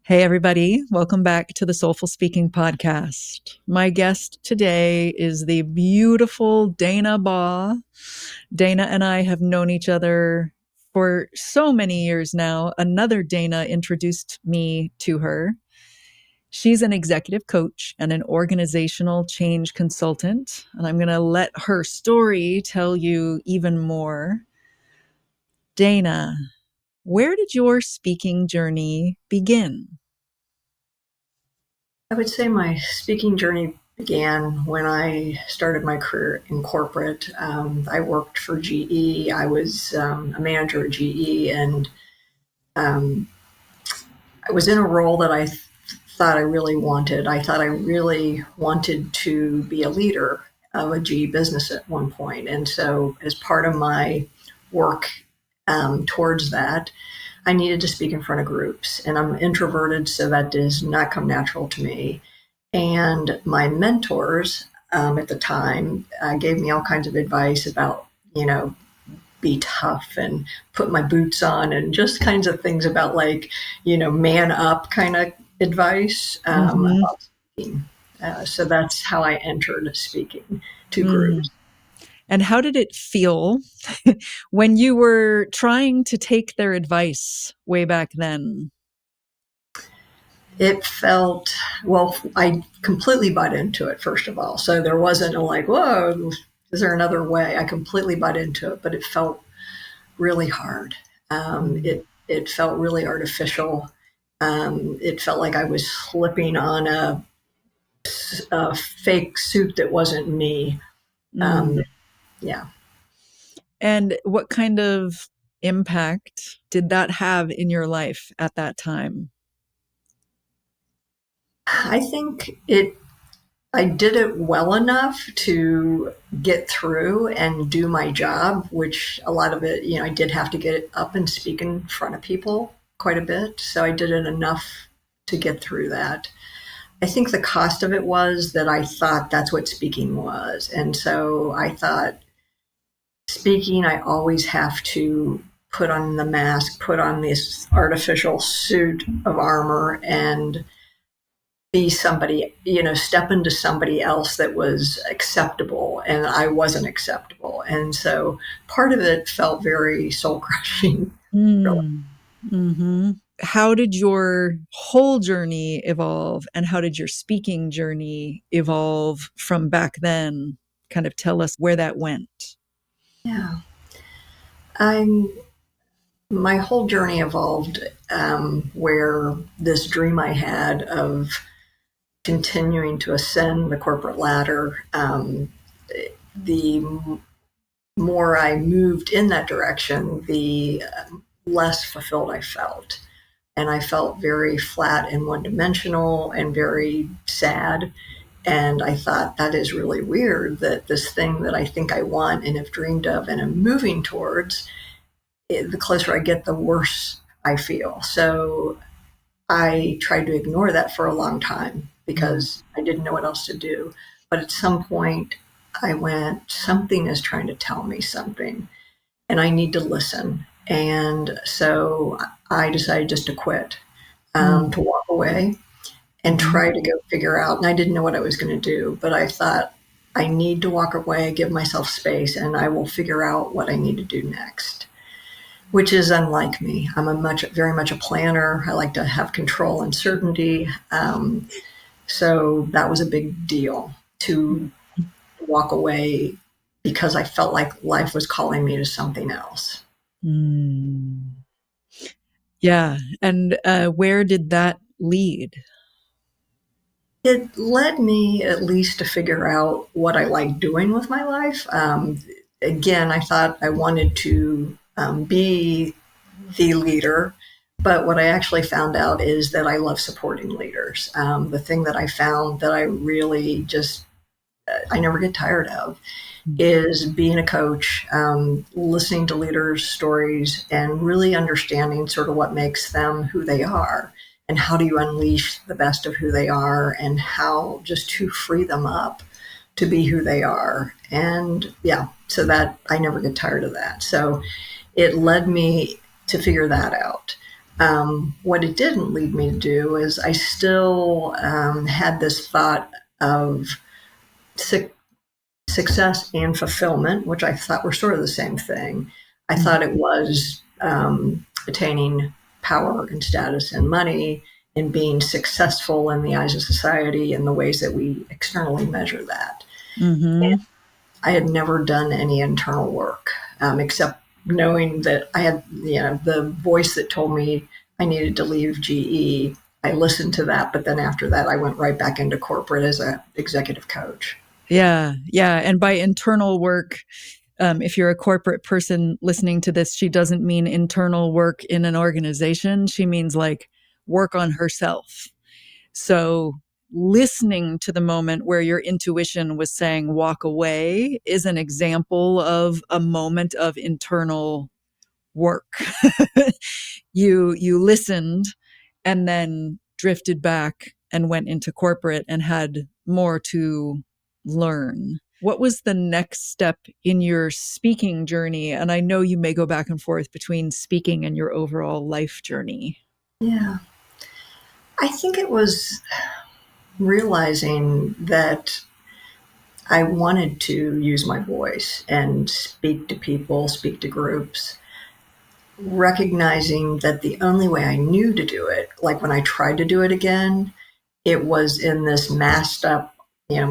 Hey, everybody. Welcome back to the Soulful Speaking podcast. My guest today is the beautiful Dana Baugh. Dana and I have known each other for so many years now. Another Dana introduced me to her. She's an executive coach and an organizational change consultant, and I'm going to let her story tell you even more. Dana, where did your speaking journey begin? I would say my speaking journey began when I started my career in corporate. I worked for GE. I was a manager at GE, and um, I was in a role that thought I really wanted. I thought I really wanted to be a leader of a GE business at one point. And so, as part of my work towards that, I needed to speak in front of groups. And I'm introverted, so that does not come natural to me. And my mentors at the time gave me all kinds of advice about, be tough and put my boots on and just kinds of things about man up kind of advice about speaking. So that's how I entered speaking to groups. And how did it feel when you were trying to take their advice way back then? It felt, well, I completely bought into it, first of all. So there wasn't whoa, is there another way? I completely bought into it, but it felt really hard. It felt really artificial. It felt like I was slipping on a fake suit that wasn't me. Yeah. And what kind of impact did that have in your life at that time? I think I did it well enough to get through and do my job, which a lot of it, I did have to get up and speak in front of people quite a bit. So I did it enough to get through that. I think the cost of it was that I thought that's what speaking was. And so I thought, speaking, I always have to put on the mask, put on this artificial suit of armor, and be somebody, step into somebody else that was acceptable, and I wasn't acceptable. And so part of it felt very soul crushing. Mm-hmm. How did your whole journey evolve, and how did your speaking journey evolve from back then? Kind of tell us where that went. Yeah. My whole journey evolved where this dream I had of continuing to ascend the corporate ladder, the more I moved in that direction, the less fulfilled I felt. And I felt very flat and one dimensional and very sad. And I thought, that is really weird that this thing that I think I want and have dreamed of and am moving towards, the closer I get, the worse I feel. So I tried to ignore that for a long time because I didn't know what else to do. But at some point, I went, something is trying to tell me something, and I need to listen. And so I decided just to quit, to walk away and try to go figure out. And I didn't know what I was going to do, but I thought, I need to walk away, give myself space, and I will figure out what I need to do next, which is unlike me. I'm very much a planner. I like to have control and certainty. So that was a big deal to walk away because I felt like life was calling me to something else. Yeah. And where did that lead? It led me at least to figure out what I like doing with my life. Again, I thought I wanted to be the leader, but what I actually found out is that I love supporting leaders. The thing that I found that I really I never get tired of is being a coach, listening to leaders' stories and really understanding sort of what makes them who they are and how do you unleash the best of who they are and how just to free them up to be who they are. And yeah, so that I never get tired of that. So it led me to figure that out. What it didn't lead me to do is I still had this thought of su- success and fulfillment, which I thought were sort of the same thing. I thought it was attaining power and status and money and being successful in the eyes of society in the ways that we externally measure that. Mm-hmm. I had never done any internal work except knowing that I had, the voice that told me I needed to leave GE. I listened to that, but then after that, I went right back into corporate as an executive coach. Yeah. Yeah. And by internal work, if you're a corporate person listening to this, she doesn't mean internal work in an organization. She means like work on herself. So listening to the moment where your intuition was saying walk away is an example of a moment of internal work. You listened and then drifted back and went into corporate and had more to learn. What was the next step in your speaking journey? And I know you may go back and forth between speaking and your overall life journey. Yeah. I think it was realizing that I wanted to use my voice and speak to people, speak to groups, recognizing that the only way I knew to do it, like when I tried to do it again, it was in this masked up,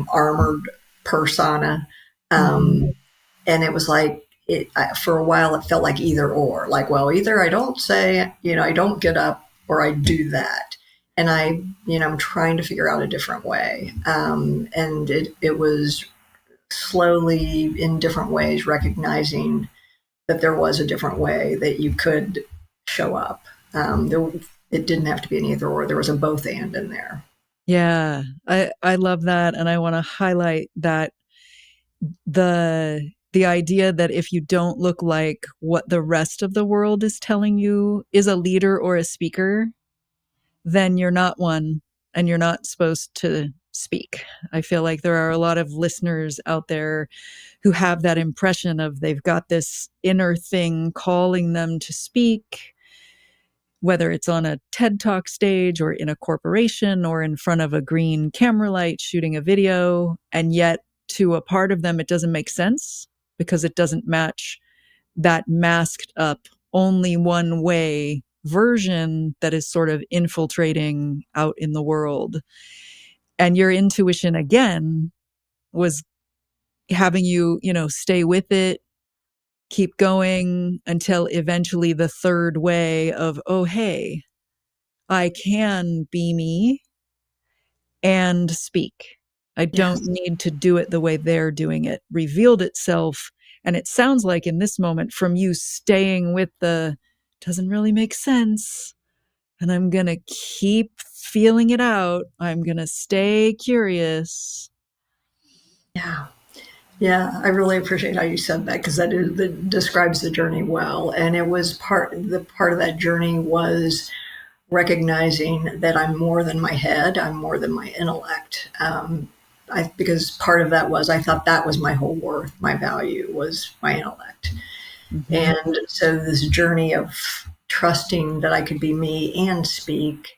armored persona. Mm-hmm. And it was like, for a while, it felt like either or. Like, well, either I don't say, I don't get up, or I do that. And I'm trying to figure out a different way. And it was slowly, in different ways, recognizing that there was a different way that you could show up. It didn't have to be an either or. There was a both and in there. Yeah, I love that. And I want to highlight that the idea that if you don't look like what the rest of the world is telling you is a leader or a speaker, then you're not one and you're not supposed to speak. I feel like there are a lot of listeners out there who have that impression of they've got this inner thing calling them to speak, whether it's on a TED Talk stage or in a corporation or in front of a green camera light shooting a video. And yet, to a part of them, it doesn't make sense because it doesn't match that masked up, only one way version that is sort of infiltrating out in the world. And your intuition, again, was having you, stay with it, keep going until eventually the third way of, oh, hey, I can be me and speak. I don't Yes. need to do it the way they're doing it, revealed itself. And it sounds like in this moment, from you staying with the doesn't really make sense. And I'm going to keep feeling it out. I'm going to stay curious. Yeah. Yeah. I really appreciate how you said that, because that describes the journey well. And it was the part of that journey was recognizing that I'm more than my head. I'm more than my intellect. Because part of that was I thought that was my whole worth, my value was my intellect. Mm-hmm. And so this journey of trusting that I could be me and speak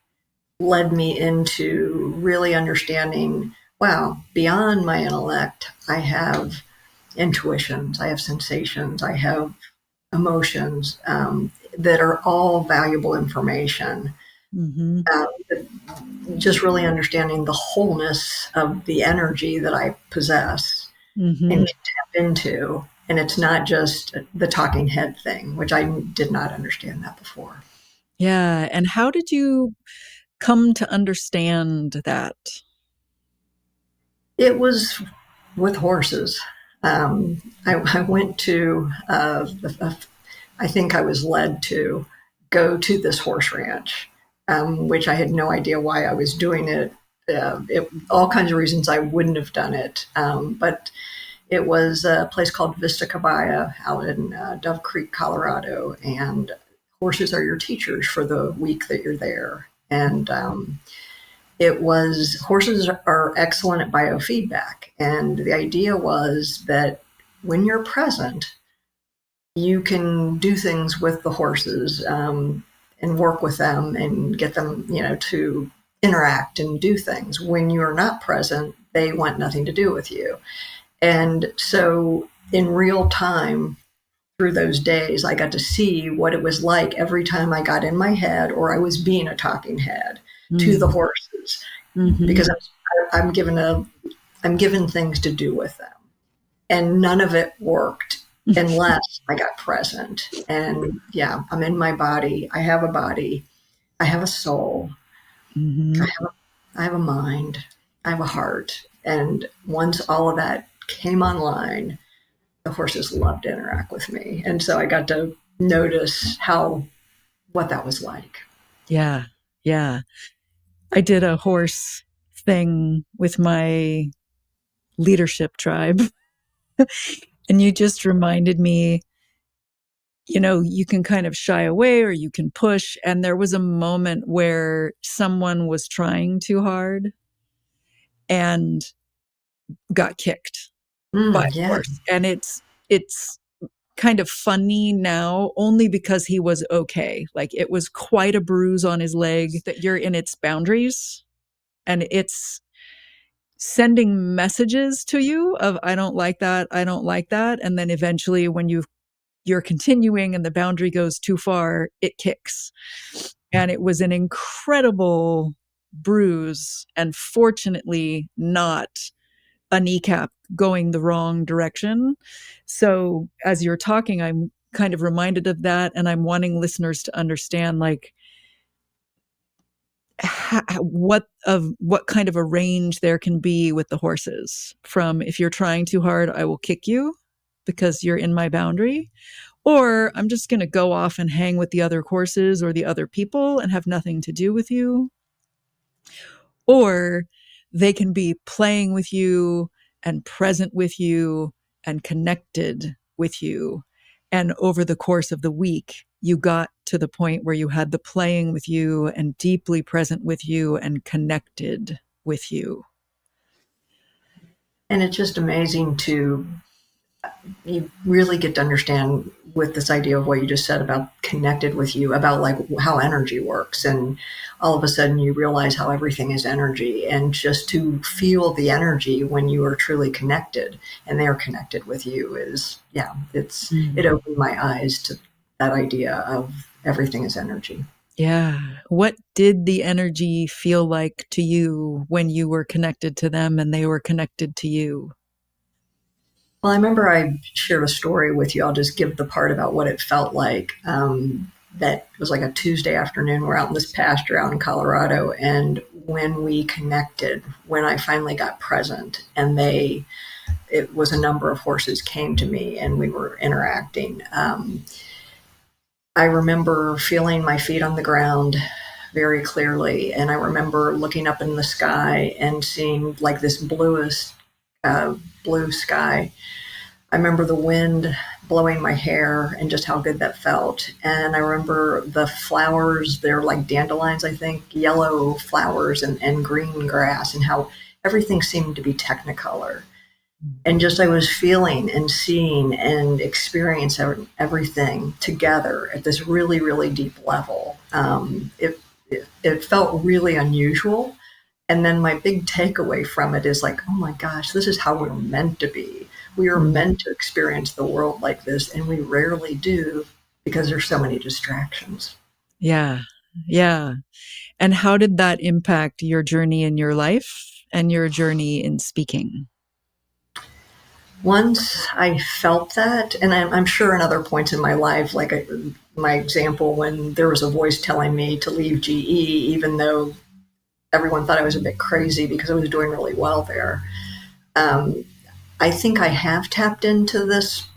led me into really understanding, wow, beyond my intellect, I have intuitions, I have sensations, I have emotions that are all valuable information. Mm-hmm. Um, just really understanding the wholeness of the energy that I possess and Mm-hmm. can tap into. And it's not just the talking head thing, which I did not understand that before. Yeah. And how did you come to understand that? It was with horses. I went to, I think I was led to go to this horse ranch, which I had no idea why I was doing it. All kinds of reasons I wouldn't have done it. But it was a place called Vista Cabaya out in Dove Creek, Colorado. And horses are your teachers for the week that you're there. And horses are excellent at biofeedback. And the idea was that when you're present, you can do things with the horses and work with them and get them, to interact and do things. When you're not present, they want nothing to do with you. And so in real time, through those days, I got to see what it was like every time I got in my head or I was being a talking head to the horses, because I'm given things to do with them, and none of it worked unless I got present. And yeah, I'm in my body. I have a body. I have a soul. I have a mind. I have a heart. And once all of that came online, the horses loved to interact with me. And so I got to notice what that was like. Yeah. Yeah. I did a horse thing with my leadership tribe. And you just reminded me, you can kind of shy away or you can push. And there was a moment where someone was trying too hard and got kicked by a Yeah. horse. And it's kind of funny now only because he was okay. Like, it was quite a bruise on his leg that you're in its boundaries, and it's sending messages to you of, I don't like that, I don't like that. And then eventually when you're continuing and the boundary goes too far, it kicks. And it was an incredible bruise, and fortunately not a kneecap going the wrong direction. So as you're talking, I'm kind of reminded of that. And I'm wanting listeners to understand, like, what kind of a range there can be with the horses, from, if you're trying too hard, I will kick you because you're in my boundary, or I'm just going to go off and hang with the other horses or the other people and have nothing to do with you. Or they can be playing with you and present with you and connected with you. And over the course of the week, you got to the point where you had the playing with you and deeply present with you and connected with you. And it's just amazing you really get to understand with this idea of what you just said about connected with you, about like how energy works. And all of a sudden you realize how everything is energy, and just to feel the energy when you are truly connected and they're connected with you it opened my eyes to that idea of everything is energy. Yeah. What did the energy feel like to you when you were connected to them and they were connected to you? Well, I remember I shared a story with you. I'll just give the part about what it felt like. That was like a Tuesday afternoon. We're out in this pasture out in Colorado. And when we connected, when I finally got present, and it was a number of horses came to me and we were interacting. I remember feeling my feet on the ground very clearly. And I remember looking up in the sky and seeing like this blue sky. I remember the wind blowing my hair and just how good that felt. And I remember the flowers, they're like dandelions, I think, yellow flowers and green grass, and how everything seemed to be technicolor. And just I was feeling and seeing and experiencing everything together at this really, really deep level. It felt really unusual. And then my big takeaway from it is like, oh my gosh, this is how we're meant to be. We are meant to experience the world like this, and we rarely do because there's so many distractions. Yeah. Yeah. And how did that impact your journey in your life and your journey in speaking? Once I felt that, and I'm sure in other points in my life, like my example, when there was a voice telling me to leave GE, even though everyone thought I was a bit crazy because I was doing really well there. I think I have tapped into this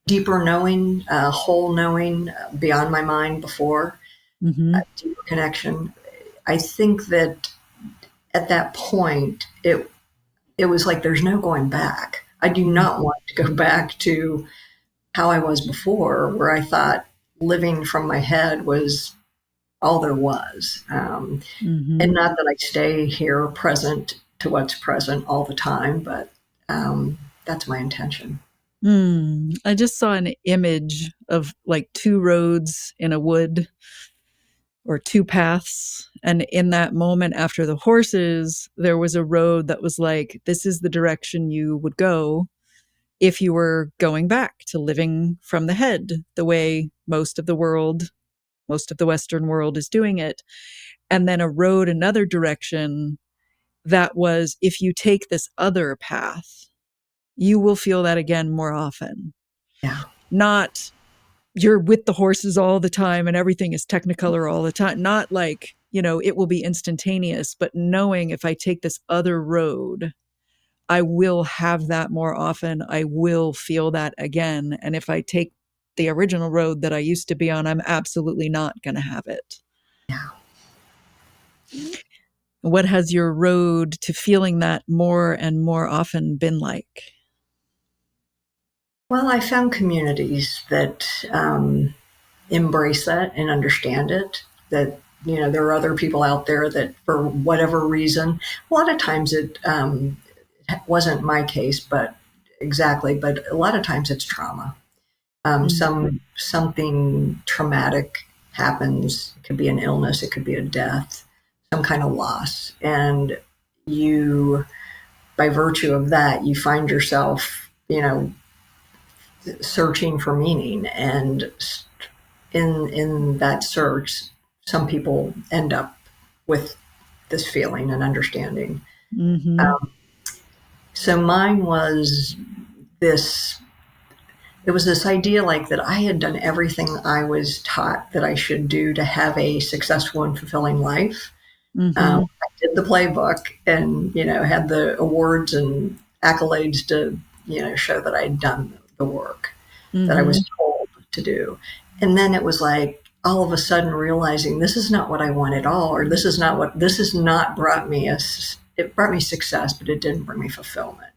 deeper knowing, whole knowing beyond my mind before, deeper connection. I think that at that point, it was like there's no going back. I do not want to go back to how I was before, where I thought living from my head was all there was. And not that I stay here present to what's present all the time, but that's my intention. I just saw an image of like two roads in a wood or two paths. And in that moment after the horses, there was a road that was like, this is the direction you would go if you were going back to living from the head, the way most of the world, most of the Western world is doing it. And then a road another direction that was, if you take this other path, you will feel that again more often. Yeah. Not you're with the horses all the time and everything is technicolor all the time. Not like, it will be instantaneous, but knowing if I take this other road, I will have that more often. I will feel that again. And if I take the original road that I used to be on, I'm absolutely not going to have it. Yeah. What has your road to feeling that more and more often been like? Well, I found communities that embrace that and understand it. That there are other people out there that, for whatever reason, a lot of times it wasn't my case, but a lot of times it's trauma. Something traumatic happens. It could be an illness, it could be a death, some kind of loss, and you, by virtue of that, you find yourself, searching for meaning, and in that search, some people end up with this feeling and understanding. Mm-hmm. So mine was this. It was this idea like that I had done everything I was taught that I should do to have a successful and fulfilling life. Mm-hmm. I did the playbook and, had the awards and accolades to, show that I'd done the work that I Mm-hmm. was told to do. And then it was like all of a sudden realizing this is not what I want at all, or this is not brought me it brought me success, but it didn't bring me fulfillment.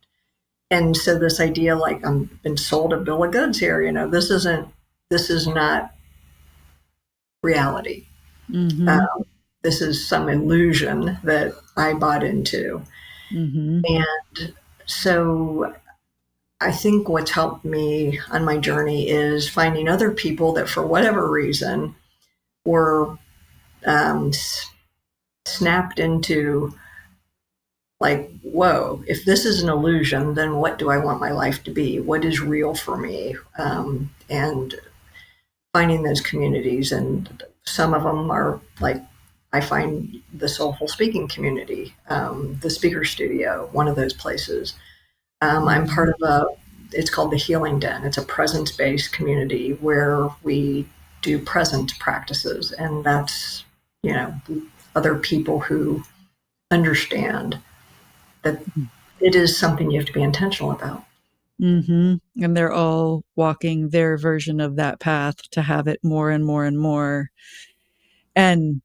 And so this idea, like, I'm been sold a bill of goods here, this is not reality. Mm-hmm. This is some illusion that I bought into. Mm-hmm. And so I think what's helped me on my journey is finding other people that, for whatever reason, were um, snapped into, like, whoa, if this is an illusion, then what do I want my life to be? What is real for me? And finding those communities. And some of them are like, I find the Soulful Speaking community, the Speaker Studio, one of those places. I'm part of it's called the Healing Den. It's a presence-based community where we do present practices. And that's, other people who understand that it is something you have to be intentional about. Mm-hmm. And they're all walking their version of that path to have it more and more and more. And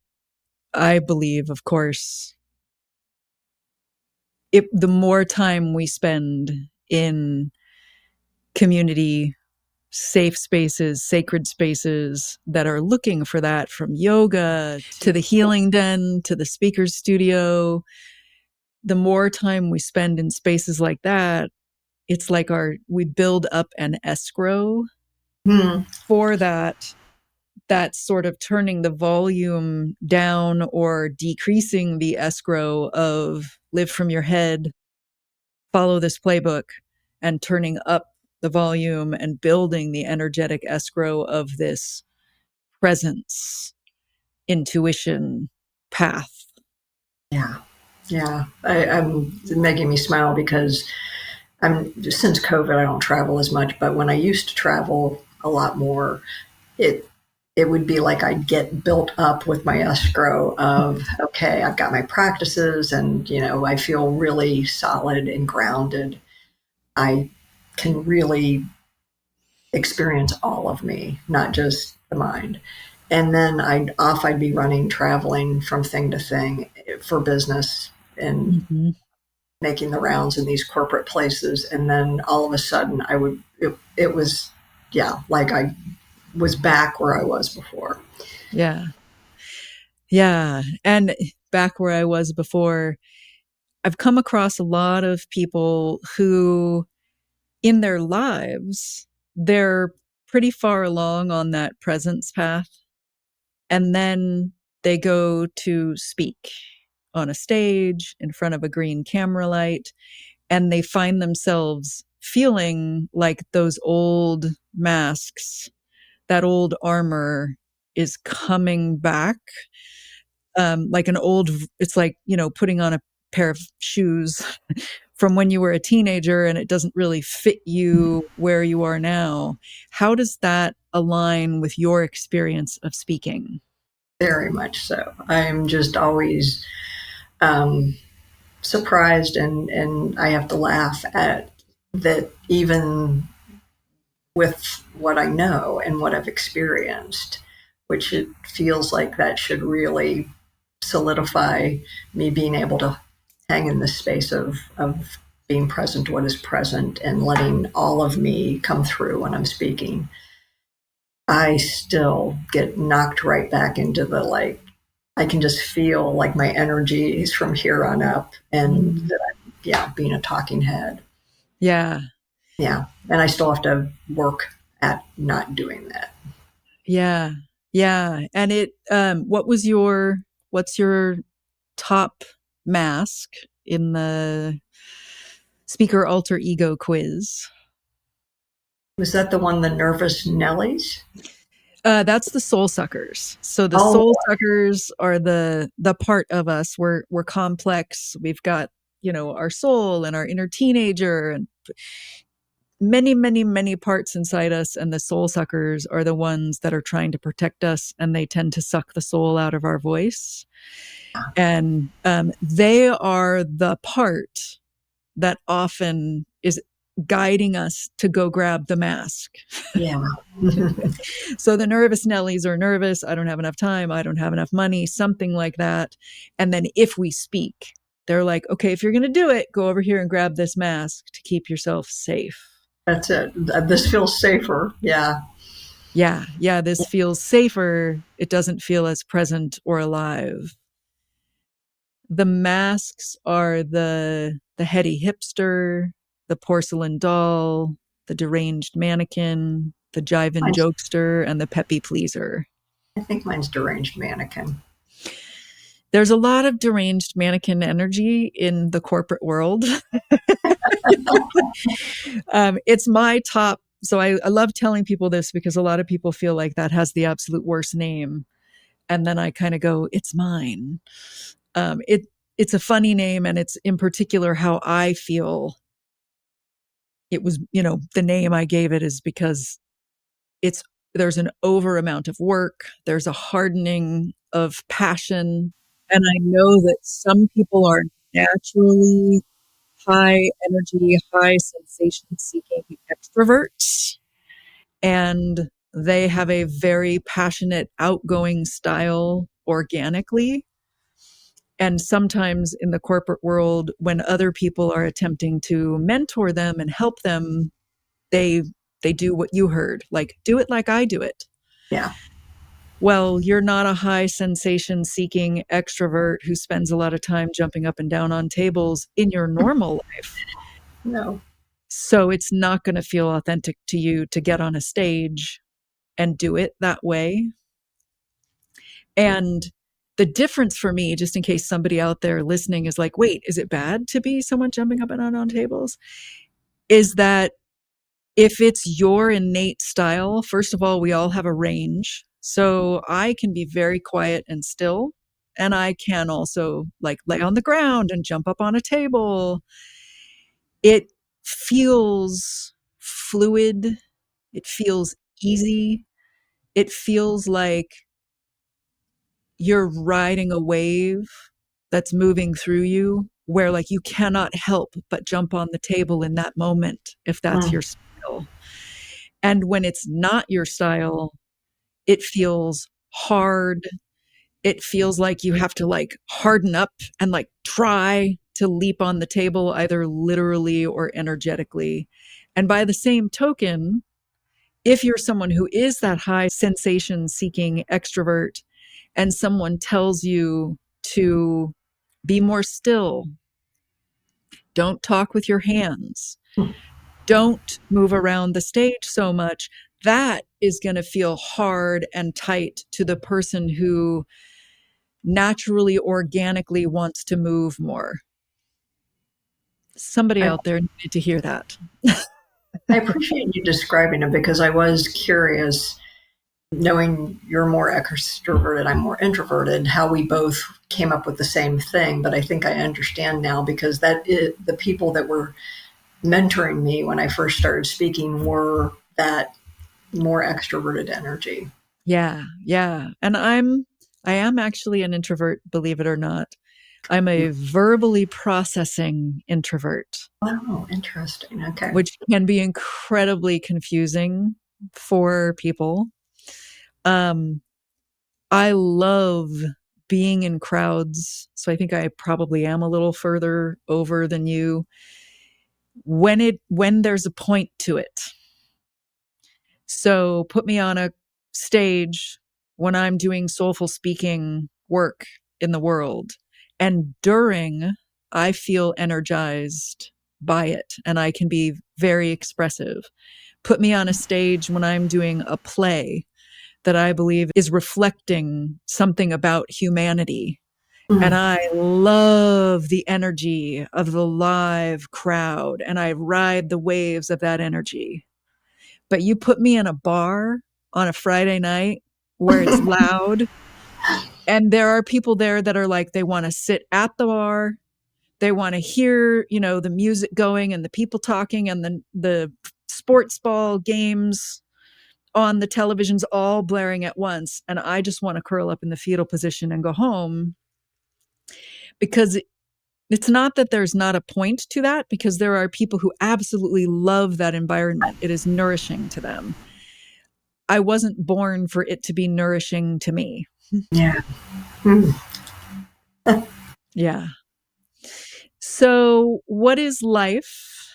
I believe, of course, the more time we spend in community, safe spaces, sacred spaces that are looking for that, from yoga to the healing den to the speaker's studio, the more time we spend in spaces like that, it's like we build up an escrow for that sort of turning the volume down or decreasing the escrow of live from your head, follow this playbook, and turning up the volume and building the energetic escrow of this presence, intuition path. Yeah. Yeah. I'm making me smile because since COVID, I don't travel as much, but when I used to travel a lot more, it it would be like I'd get built up with my escrow of, okay, I've got my practices and, I feel really solid and grounded. I can really experience all of me, not just the mind. And then I'd be running, traveling from thing to thing for business and Mm-hmm. making the rounds in these corporate places. And then all of a sudden it was, yeah, like I was back where I was before. Yeah. Yeah. And back where I was before, I've come across a lot of people who, in their lives, they're pretty far along on that presence path. And then they go to speak on a stage in front of a green camera light, and they find themselves feeling like those old masks, that old armor is coming back. Like an old, it's like, putting on a pair of shoes from when you were a teenager and it doesn't really fit you where you are now. How does that align with your experience of speaking? Very much so. I'm just always surprised, and I have to laugh at that, even with what I know and what I've experienced, which it feels like that should really solidify me being able to hang in this space of being present to what is present and letting all of me come through when I'm speaking. I still get knocked right back into the, like, I can just feel like my energy is from here on up, and that I'm, yeah, being a talking head. Yeah. Yeah. And I still have to work at not doing that. Yeah. Yeah. And what's your top mask in the speaker alter ego quiz? Was that the one, the nervous Nellies? That's the soul suckers. So the Oh, soul suckers are the part of us. We're complex. We've got, our soul and our inner teenager and many, many, many parts inside us. And the soul suckers are the ones that are trying to protect us, and they tend to suck the soul out of our voice. And they are the part that often is guiding us to go grab the mask. yeah. So the nervous Nellies are nervous. I don't have enough time. I don't have enough money, something like that. And then if we speak, they're like, okay, if you're going to do it, go over here and grab this mask to keep yourself safe. That's it. This feels safer. Yeah. Yeah. Yeah. This feels safer. It doesn't feel as present or alive. The masks are the heady hipster, the porcelain doll, the deranged mannequin, the jivin' Mine's, jokester, and the peppy pleaser. I think mine's deranged mannequin. There's a lot of deranged mannequin energy in the corporate world. It's my top. So I love telling people this because a lot of people feel like that has the absolute worst name. And then I kind of go, it's mine. It's a funny name, and it's in particular how I feel. It was, the name I gave it is because it's there's an over amount of work. There's a hardening of passion. And I know that some people are naturally high energy, high sensation seeking extroverts, and they have a very passionate, outgoing style organically. And sometimes in the corporate world, when other people are attempting to mentor them and help them, they they do what you heard, like, do it like I do it. Yeah. Well, you're not a high sensation seeking extrovert who spends a lot of time jumping up and down on tables in your normal life. No. So it's not going to feel authentic to you to get on a stage and do it that way. And the difference for me, just in case somebody out there listening is like, wait, is it bad to be someone jumping up and down on tables? Is that if it's your innate style, first of all, we all have a range. So I can be very quiet and still, and I can also like lay on the ground and jump up on a table. It feels fluid. It feels easy. It feels like you're riding a wave that's moving through you, where like you cannot help but jump on the table in that moment if that's Mm. your style. And when it's not your style, it feels hard. It feels like you have to like harden up and like try to leap on the table, either literally or energetically. And by the same token, if you're someone who is that high sensation seeking extrovert and someone tells you to be more still, don't talk with your hands, don't move around the stage so much, that is going to feel hard and tight to the person who naturally, organically wants to move more. Somebody I, out there needed to hear that. I appreciate you describing it because I was curious, knowing you're more extroverted, I'm more introverted, how we both came up with the same thing. But I think I understand now because the people that were mentoring me when I first started speaking were that more extroverted energy. Yeah, yeah. And I am actually an introvert, believe it or not. I'm a verbally processing introvert, Oh, interesting. Okay. which can be incredibly confusing for people. Um, I love being in crowds. So I think I probably am a little further over than you when there's a point to it. So put me on a stage when I'm doing soulful speaking work in the world. And during, I feel energized by it and I can be very expressive. Put me on a stage when I'm doing a play that I believe is reflecting something about humanity. And Mm. I love the energy of the live crowd and I ride the waves of that energy. But you put me in a bar on a Friday night where it's loud and there are people there that are like, they want to sit at the bar. They want to hear, the music going and the people talking and the sports ball games on the televisions all blaring at once. And I just want to curl up in the fetal position and go home because it's not that there's not a point to that, because there are people who absolutely love that environment. It is nourishing to them. I wasn't born for it to be nourishing to me. Yeah. Mm. Yeah. So, what is life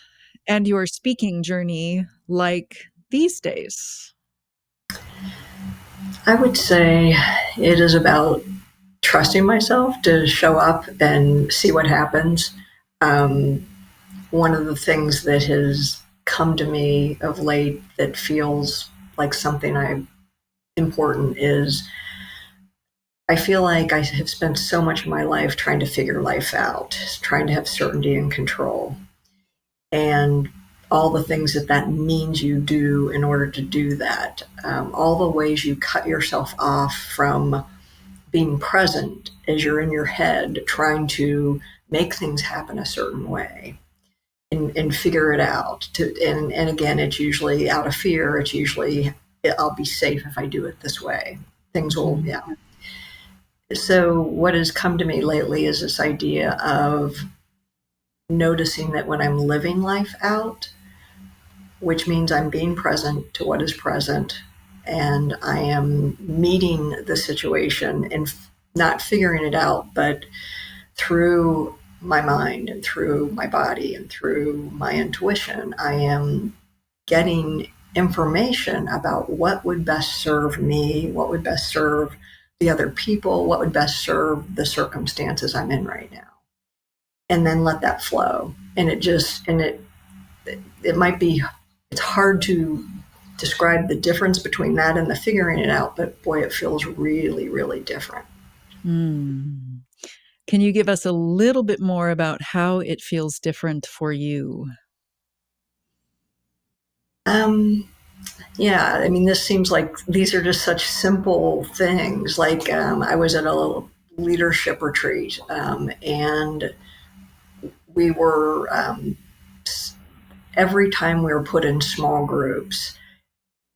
and your speaking journey like these days? I would say it is about trusting myself to show up and see what happens. Um, One of the things that has come to me of late that feels like something I important is I feel like I have spent so much of my life trying to figure life out, trying to have certainty and control, and all the things that that means you do in order to do that, all the ways you cut yourself off from being present as you're in your head trying to make things happen a certain way and figure it out and again it's usually out of fear. It's usually I'll be safe if I do it this way, things will, Mm-hmm. yeah. So what has come to me lately is this idea of noticing that when I'm living life out, which means I'm being present to what is present, and I am meeting the situation and not figuring it out, but through my mind and through my body and through my intuition, I am getting information about what would best serve me, what would best serve the other people, what would best serve the circumstances I'm in right now. And then let that flow. And it might be, it's hard to describe the difference between that and the figuring it out, but boy, it feels really, really different. Mm. Can you give us a little bit more about how it feels different for you? Um, yeah, I mean, this seems like these are just such simple things. Like I was at a leadership retreat, and we were every time we were put in small groups,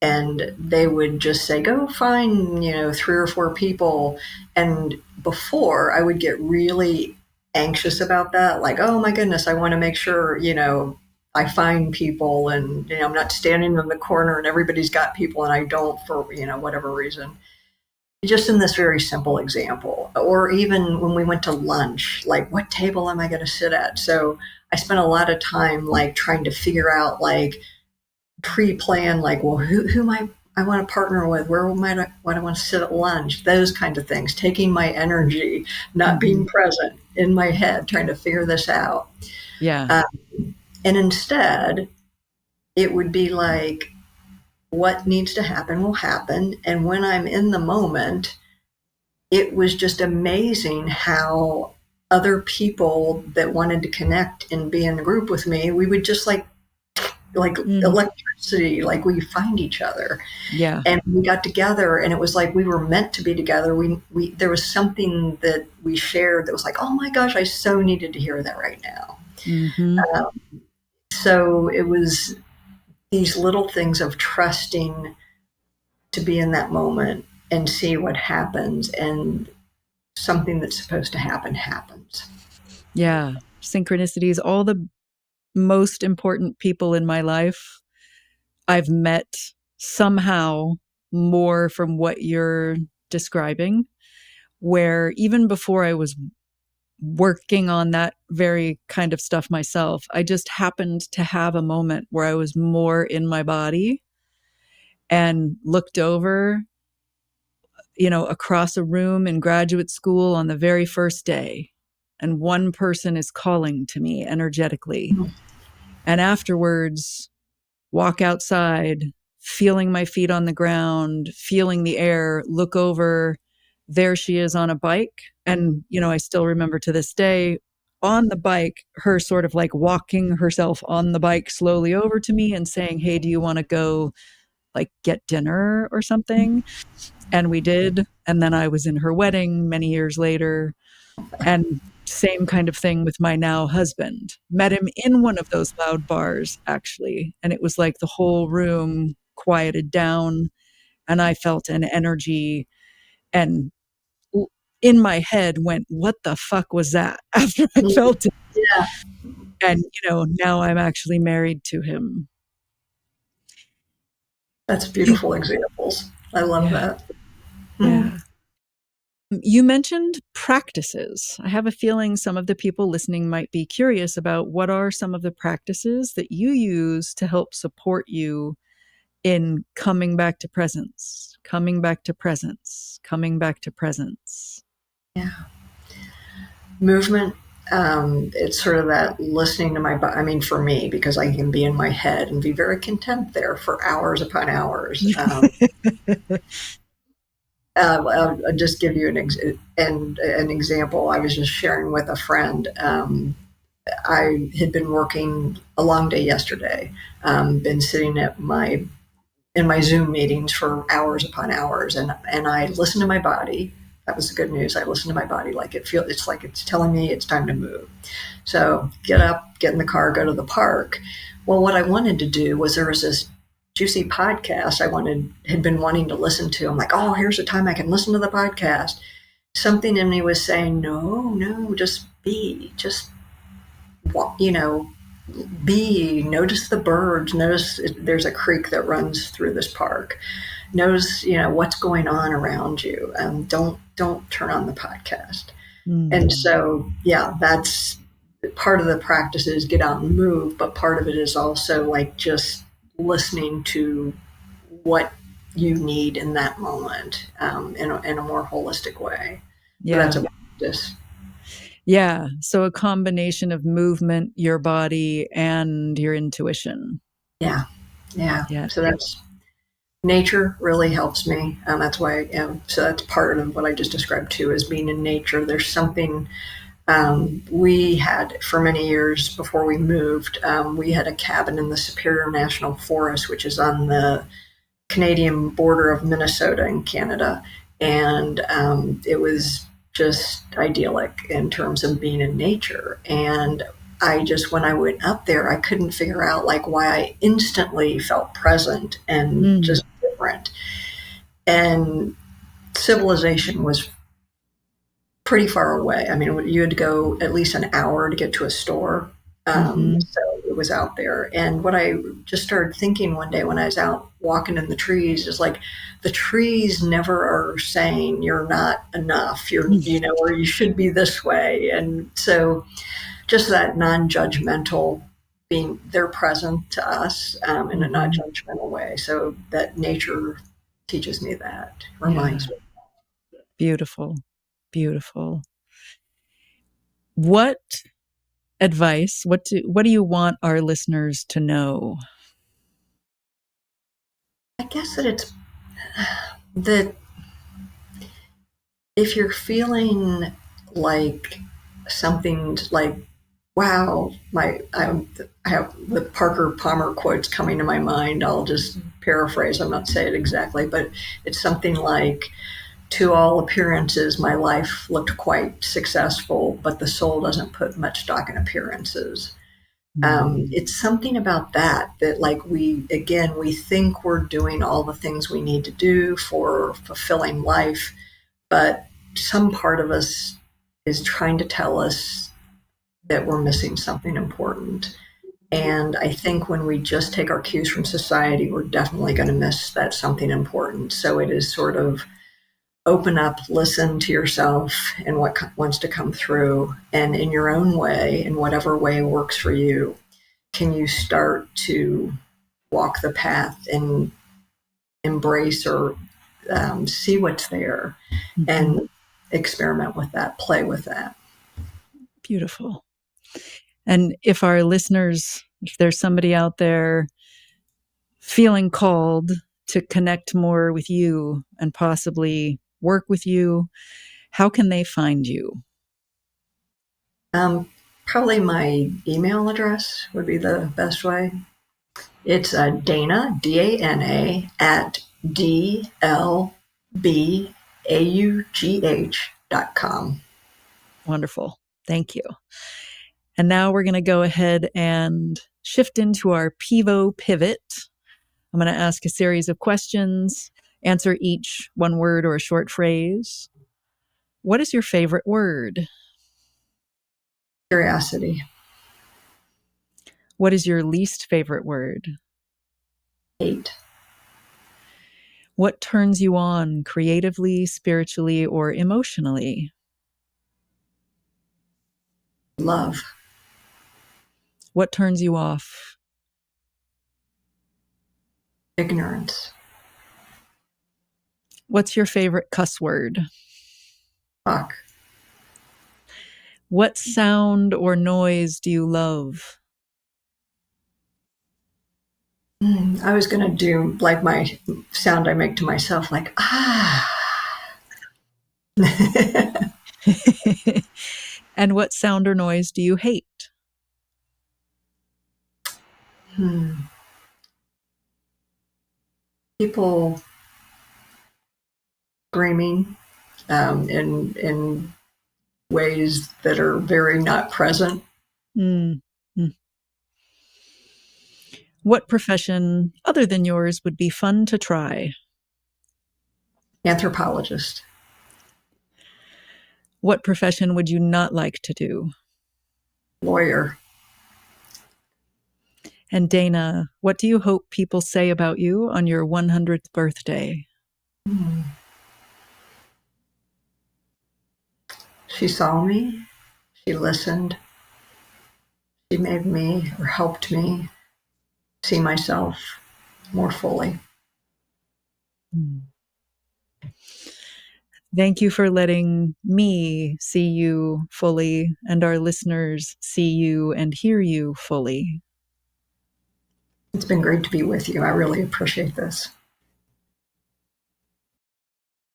and they would just say, go find, 3 or 4 people. And before, I would get really anxious about that, like, oh my goodness, I want to make sure, I find people, and I'm not standing in the corner and everybody's got people and I don't, for whatever reason. Just in this very simple example, or even when we went to lunch, like, what table am I going to sit at? So I spent a lot of time like trying to figure out, like, pre-plan, like, well, who might I want to partner with, where might I want to sit at lunch, those kind of things, taking my energy, not Mm-hmm. being present in my head, trying to figure this out. Yeah. And instead, it would be like, what needs to happen will happen. And when I'm in the moment, it was just amazing how other people that wanted to connect and be in a group with me, we would just like Mm. electricity, like we find each other. Yeah. And we got together and it was like we were meant to be together. We there was something that we shared that was like, oh my gosh, I so needed to hear that right now. Mm-hmm. Um, so it was these little things of trusting to be in that moment and see what happens, and something that's supposed to happen happens. Yeah. Synchronicities, all the most important people in my life I've met somehow more from what you're describing, where even before I was working on that very kind of stuff myself, I just happened to have a moment where I was more in my body and looked over, across a room in graduate school on the very first day. And one person is calling to me energetically. And afterwards, walk outside, feeling my feet on the ground, feeling the air, look over. There she is on a bike. And, I still remember to this day on the bike, her sort of like walking herself on the bike slowly over to me and saying, hey, do you want to go like get dinner or something? And we did. And then I was in her wedding many years later. And same kind of thing with my now husband. Met him in one of those loud bars, actually. And it was like the whole room quieted down and I felt an energy and in my head went, what the fuck was that after I felt it? Yeah, And, now I'm actually married to him. that's You, beautiful examples. I love yeah, that. yeah. You mentioned practices. I have a feeling some of the people listening might be curious about what are some of the practices that you use to help support you in coming back to presence, coming back to presence, coming back to presence. Yeah. Movement, it's sort of that listening to my body. I mean, for me, because I can be in my head and be very content there for hours upon hours. I'll just give you an example. I was just sharing with a friend. I had been working a long day yesterday. Been sitting in my Zoom meetings for hours upon hours, and I listened to my body. That was the good news. I listened to my body, like it's like it's telling me it's time to move. So get up, get in the car, go to the park. Well, what I wanted to do was there was this juicy podcast had been wanting to listen to. I'm like, oh, here's a time I can listen to the podcast. Something in me was saying, no, just be, just you know, be. Notice the birds. Notice there's a creek that runs through this park. Notice, what's going on around you. Don't turn on the podcast. And Mm, so, yeah, that's part of the practice is get out and move, but part of it is also like just listening to what you need in that moment, in a more holistic way. So that's yeah. a practice. Yeah. So a combination of movement, your body, and your intuition. Yeah, yeah. Yeah. So that's nature really helps me. That's why, so that's part of what I just described too, is being in nature. There's something we had for many years before we moved. We had a cabin in the Superior National Forest, which is on the Canadian border of Minnesota and Canada. And it was just idyllic in terms of being in nature. And when I went up there, I couldn't figure out like why I instantly felt present and Mm, just different. And civilization was pretty far away. I mean, you had to go at least an hour to get to a store. mm-hmm. So it was out there. And what I just started thinking one day when I was out walking in the trees is like the trees never are saying you're not enough, or you should be this way. And so just that non judgmental being, they're present to us in a non Mm-hmm. judgmental way. So that nature teaches me that, Yeah. reminds me. Beautiful. Beautiful. What advice, what do you want our listeners to know? I guess that it's that if you're feeling like something's like, wow, I have the Parker Palmer quotes coming to my mind. I'll just paraphrase, I'm not saying it exactly, but it's something like, to all appearances, my life looked quite successful, but the soul doesn't put much stock in appearances. It's something about that like we think we're doing all the things we need to do for fulfilling life, but some part of us is trying to tell us that we're missing something important. And I think when we just take our cues from society, we're definitely going to miss that something important. So it is sort of open up, listen to yourself and what wants to come through. And in your own way, in whatever way works for you, can you start to walk the path and embrace or see what's there and experiment with that, play with that. Beautiful. And if our listeners, if there's somebody out there feeling called to connect more with you and possibly work with you, how can they find you? Probably my email address would be the best way. It's Dana, Dana, at DLBAUGH.com. Wonderful. Thank you. And now we're going to go ahead and shift into our Pivo pivot. I'm going to ask a series of questions, answer each one word or a short phrase. What is your favorite word? Curiosity. What is your least favorite word? Hate. What turns you on creatively, spiritually, or emotionally? Love. What turns you off? Ignorance. What's your favorite cuss word? Fuck. What sound or noise do you love? I was going to do like my sound I make to myself, like, ah. And what sound or noise do you hate? People screaming in ways that are very not present. Mm-hmm. What profession other than yours would be fun to try? Anthropologist. What profession would you not like to do? Lawyer. And Dana, what do you hope people say about you on your 100th birthday? She saw me. She listened. She made me or helped me see myself more fully. Thank you for letting me see you fully and our listeners see you and hear you fully. It's been great to be with you. I really appreciate this.